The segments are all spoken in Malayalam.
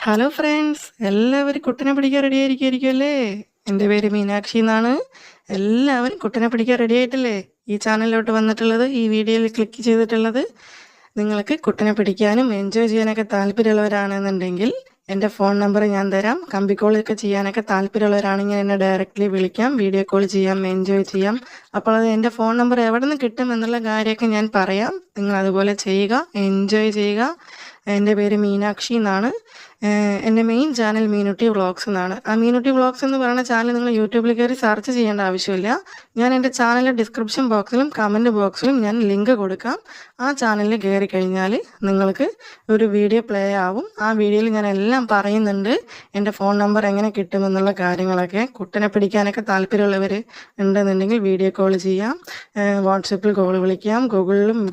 ഹലോ ഫ്രണ്ട്സ്, എല്ലാവരും കുട്ടനെ പിടിക്കാൻ റെഡി ആയിരിക്കുമല്ലേ? എൻ്റെ പേര് മീനാക്ഷി എന്നാണ്. എല്ലാവരും കുട്ടനെ പിടിക്കാൻ റെഡി ആയിട്ടില്ലേ? ഈ ചാനലിലോട്ട് വന്നിട്ടുള്ളത്, ഈ വീഡിയോയിൽ ക്ലിക്ക് ചെയ്തിട്ടുള്ളത് നിങ്ങൾക്ക് കുട്ടനെ പിടിക്കാനും എൻജോയ് ചെയ്യാനൊക്കെ താല്പര്യമുള്ളവരാണെന്നുണ്ടെങ്കിൽ എൻ്റെ ഫോൺ നമ്പർ ഞാൻ തരാം. കമ്പിക്കോളൊക്കെ ചെയ്യാനൊക്കെ താല്പര്യമുള്ളവരാണെങ്കിൽ എന്നെ ഡയറക്റ്റ്ലി വിളിക്കാം, വീഡിയോ കോൾ ചെയ്യാം, എൻജോയ് ചെയ്യാം. അപ്പോൾ അത് എൻ്റെ ഫോൺ നമ്പർ എവിടെ നിന്ന് കിട്ടും എന്നുള്ള കാര്യമൊക്കെ ഞാൻ പറയാം. നിങ്ങൾ അതുപോലെ ചെയ്യുക, എൻജോയ് ചെയ്യുക. എൻ്റെ പേര് മീനാക്ഷി എന്നാണ്. എൻ്റെ മെയിൻ ചാനൽ മീനുട്ടി വ്ളോഗ്സ് എന്നാണ്. ആ മീനുട്ടി വ്ളോഗ്സ് എന്ന് പറയുന്ന ചാനൽ നിങ്ങൾ യൂട്യൂബിൽ കയറി സെർച്ച് ചെയ്യേണ്ട ആവശ്യമില്ല. ഞാൻ എൻ്റെ ചാനലിൻ്റെ ഡിസ്ക്രിപ്ഷൻ ബോക്സിലും കമൻറ്റ് ബോക്സിലും ഞാൻ ലിങ്ക് കൊടുക്കാം. ആ ചാനലിൽ കയറി കഴിഞ്ഞാൽ നിങ്ങൾക്ക് ഒരു വീഡിയോ പ്ലേ ആവും. ആ വീഡിയോയിൽ ഞാൻ എല്ലാം പറയുന്നുണ്ട്. എൻ്റെ ഫോൺ നമ്പർ എങ്ങനെ കിട്ടുമെന്നുള്ള കാര്യങ്ങളൊക്കെ. കുട്ടനെ പിടിക്കാനൊക്കെ താല്പര്യമുള്ളവർ ഉണ്ടെന്നുണ്ടെങ്കിൽ വീഡിയോ കോൾ ചെയ്യാം, വാട്സപ്പിൽ കോൾ വിളിക്കാം,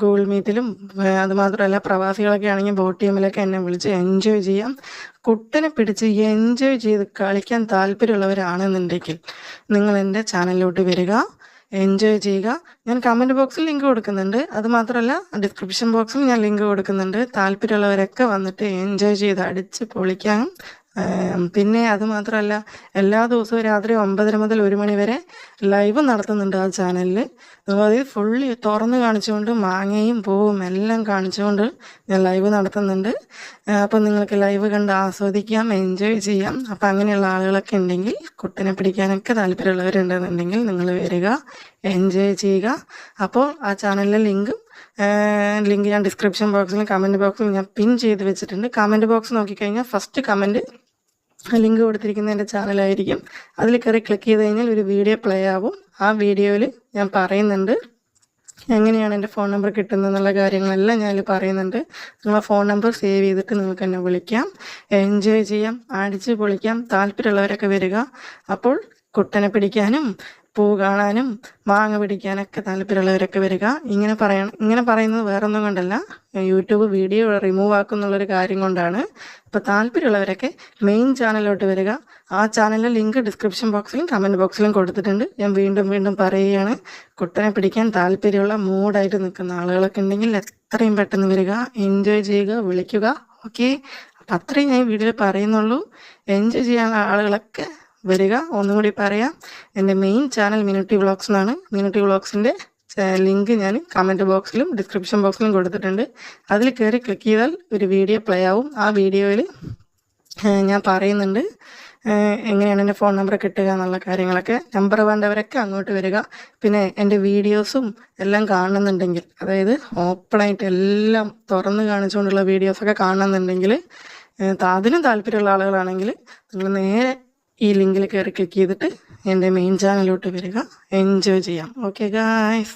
ഗൂഗിൾ മീറ്റിലും. അതുമാത്രമല്ല, പ്രവാസികളൊക്കെ ആണെങ്കിൽ ബോട്ട് ടീമിലൊക്കെ എന്നെ വിളിച്ച് എൻജോയ് ചെയ്യാം. കുട്ടനെ പിടിച്ച് എൻജോയ് ചെയ്ത് കളിക്കാൻ താല്പര്യമുള്ളവരാണെന്നുണ്ടെങ്കിൽ നിങ്ങൾ എൻ്റെ ചാനലിലോട്ട് വരിക, എൻജോയ് ചെയ്യുക. ഞാൻ കമൻറ്റ് ബോക്സിൽ ലിങ്ക് കൊടുക്കുന്നുണ്ട്. അതുമാത്രമല്ല, ഡിസ്ക്രിപ്ഷൻ ബോക്സിൽ ഞാൻ ലിങ്ക് കൊടുക്കുന്നുണ്ട്. താല്പര്യമുള്ളവരൊക്കെ വന്നിട്ട് എൻജോയ് ചെയ്ത് അടിച്ച് പൊളിക്കാം. പിന്നെ അതുമാത്രമല്ല, എല്ലാ ദിവസവും രാത്രി 9:30 മുതൽ 1 മണി വരെ ലൈവ് നടത്തുന്നുണ്ട് ആ ചാനലിൽ. അതായത് ഫുള്ളി തുറന്ന് കാണിച്ചുകൊണ്ട് മാങ്ങയും പൂവും എല്ലാം കാണിച്ചുകൊണ്ട് ഞാൻ ലൈവ് നടത്തുന്നുണ്ട്. അപ്പം നിങ്ങൾക്ക് ലൈവ് കണ്ട് ആസ്വദിക്കാം, എൻജോയ് ചെയ്യാം. അപ്പം അങ്ങനെയുള്ള ആളുകളൊക്കെ ഉണ്ടെങ്കിൽ, കുട്ടനെ പിടിക്കാനൊക്കെ താല്പര്യമുള്ളവരുണ്ടെന്നുണ്ടെങ്കിൽ നിങ്ങൾ വരിക, എൻജോയ് ചെയ്യുക. അപ്പോൾ ആ ചാനലിലെ ലിങ്ക് ഞാൻ ഡിസ്ക്രിപ്ഷൻ ബോക്സിലും കമൻറ്റ് ബോക്സിലും ഞാൻ പിൻ ചെയ്ത് വെച്ചിട്ടുണ്ട്. കമൻറ്റ് ബോക്സ് നോക്കിക്കഴിഞ്ഞാൽ ഫസ്റ്റ് കമൻറ്റ് ലിങ്ക് കൊടുത്തിരിക്കുന്ന എൻ്റെ ചാനലായിരിക്കും. അതിൽ കയറി ക്ലിക്ക് ചെയ്ത് കഴിഞ്ഞാൽ ഒരു വീഡിയോ പ്ലേ ആവും. ആ വീഡിയോയിൽ ഞാൻ പറയുന്നുണ്ട് എങ്ങനെയാണ് എൻ്റെ ഫോൺ നമ്പർ കിട്ടുന്നതെന്നുള്ള കാര്യങ്ങളെല്ലാം ഞാൻ പറയുന്നുണ്ട്. നിങ്ങളെ ഫോൺ നമ്പർ സേവ് ചെയ്തിട്ട് നിങ്ങൾക്ക് എന്നെ വിളിക്കാം, എൻജോയ് ചെയ്യാം, അടിച്ച് പൊളിക്കാം. താല്പര്യമുള്ളവരൊക്കെ വരിക. അപ്പോൾ കുട്ടനെ പിടിക്കാനും പൂ കാണാനും മാങ്ങ പിടിക്കാനൊക്കെ താല്പര്യമുള്ളവരൊക്കെ വരിക. ഇങ്ങനെ പറയുന്നത് വേറൊന്നും കൊണ്ടല്ല, യൂട്യൂബ് വീഡിയോ റിമൂവ് ആക്കുന്നുള്ളൊരു കാര്യം കൊണ്ടാണ്. അപ്പോൾ താല്പര്യമുള്ളവരൊക്കെ മെയിൻ ചാനലിലോട്ട് വരിക. ആ ചാനലിലെ ലിങ്ക് ഡിസ്ക്രിപ്ഷൻ ബോക്സിലും കമൻറ്റ് ബോക്സിലും കൊടുത്തിട്ടുണ്ട്. ഞാൻ വീണ്ടും പറയുകയാണ്, കുട്ടനെ പിടിക്കാൻ താല്പര്യമുള്ള മൂഡായിട്ട് നിൽക്കുന്ന ആളുകളൊക്കെ ഉണ്ടെങ്കിൽ എത്രയും പെട്ടെന്ന് വരിക, എൻജോയ് ചെയ്യുക, വിളിക്കുക. ഓക്കെ, അപ്പം അത്രയും ഞാൻ വീഡിയോയിൽ പറയുന്നുള്ളൂ. എൻജോയ് ചെയ്യാനുള്ള ആളുകളൊക്കെ വരിക. ഒന്നും കൂടി പറയാം, എൻ്റെ മെയിൻ ചാനൽ മീനുട്ടി വ്ളോഗ്സ് എന്നാണ്. മീനുട്ടി വ്ളോഗ്സിൻ്റെ ലിങ്ക് ഞാൻ കമൻറ്റ് ബോക്സിലും ഡിസ്ക്രിപ്ഷൻ ബോക്സിലും കൊടുത്തിട്ടുണ്ട്. അതിൽ കയറി ക്ലിക്ക് ചെയ്താൽ ഒരു വീഡിയോ പ്ലേ ആവും. ആ വീഡിയോയിൽ ഞാൻ പറയുന്നുണ്ട് എങ്ങനെയാണ് എൻ്റെ ഫോൺ നമ്പർ കിട്ടുക എന്നുള്ള കാര്യങ്ങളൊക്കെ. നമ്പർ വേണ്ടവരൊക്കെ അങ്ങോട്ട് വരിക. പിന്നെ എൻ്റെ വീഡിയോസും എല്ലാം കാണുന്നുണ്ടെങ്കിൽ, അതായത് ഓപ്പണായിട്ട് എല്ലാം തുറന്ന് കാണിച്ചുകൊണ്ടുള്ള വീഡിയോസൊക്കെ കാണുന്നുണ്ടെങ്കിൽ, അതിനും താല്പര്യമുള്ള ആളുകളാണെങ്കിൽ നിങ്ങൾ നേരെ ഈ ലിങ്കിൽ കയറി ക്ലിക്ക് ചെയ്തിട്ട് എൻ്റെ മെയിൻ ചാനലിലോട്ട് വരിക, എൻജോയ് ചെയ്യാം. Okay guys.